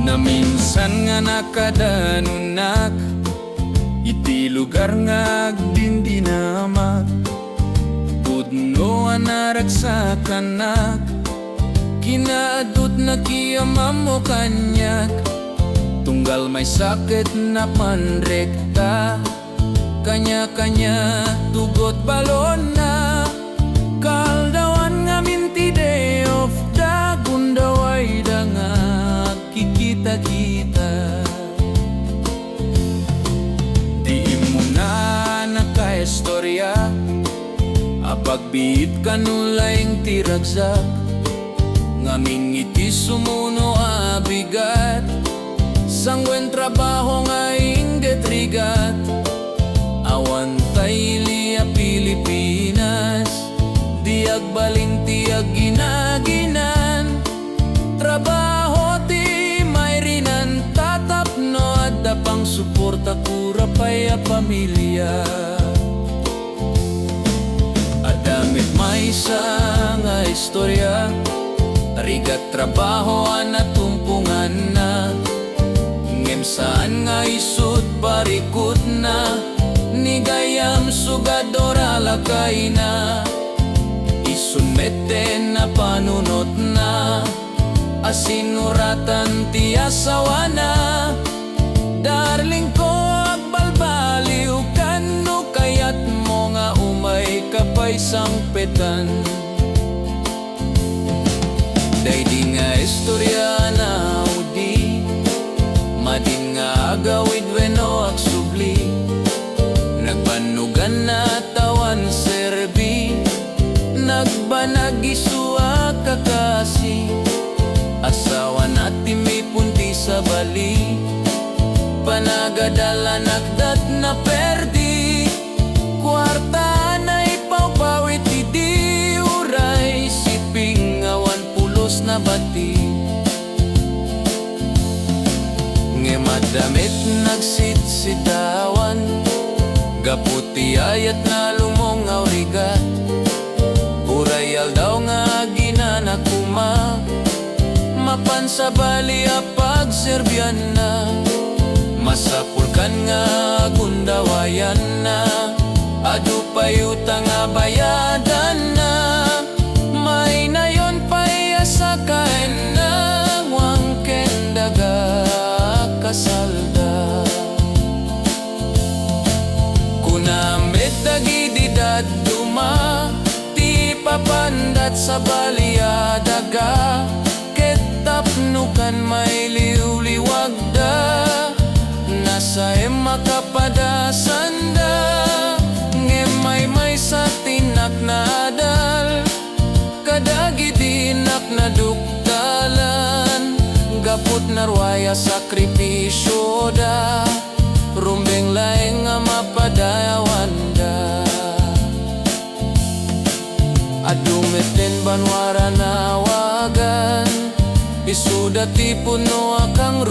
Na minsan nga nakadanunak, iti lugar nga agdindinamak. Pudno anaragsakannak, kinaadot na kiyamam mo kanyak. Tunggal may sakit na panrekta, kanya-kanya tugot balon na. Kaldawan nga minti day of the gundaway da nga kikita-kita. Di mo na nakaistorya, apagbiit kanulayng tiragsak. Ngaming iti sumuno abigat, sangwen trabaho nga inget rigat. Awan tayli a Pilipinas, di agbalin ti aginaginan. Trabaho ti may rinan, tatapno at dapang suporta kura pa'y a pamilya. Adamit may isa nga istorya, rigat trabaho anatumpungan na. Ngem saan nga isut parikot na, ni gayam sugadora lakay na. Isunmete na panunot na, asinuratan ti asawa na. Darling ko agbalbaliw kano, kayat mo nga umay kapay sangpetan. Daydi nga istorya na udi, madin nga agawid weno agsubli. Nagbanugan na tawan serbi, nagbanag isua kakasi. Asawa natin may punti sa bali, panagadala nagdat na perdi. Kwarta na ipawpawit idi uray, siping awan pulos na bati. Ngemadamit nagsitsitawan, gaputi ayat na lumongaw rigat. Urayal daw nga ginanakuma, mapansabali apag Serbian na. Masapulkan nga gundawayan na, adu payutang nga bayadan na. May nayon pa'y asakain na, wang kendaga kasalda. Kunamit dagididad duma, ti papandat sa baliadaga. Ketapnukan may liwliwag da, nasa makapadasan da. Ngemay sa tinak na dal, kadagitinak na duktalan. Gaput narwaya sakripisyo da, rumbeng laeng nga mapadayawan da. Adumiten banwara na wagan, isuda ti puno akang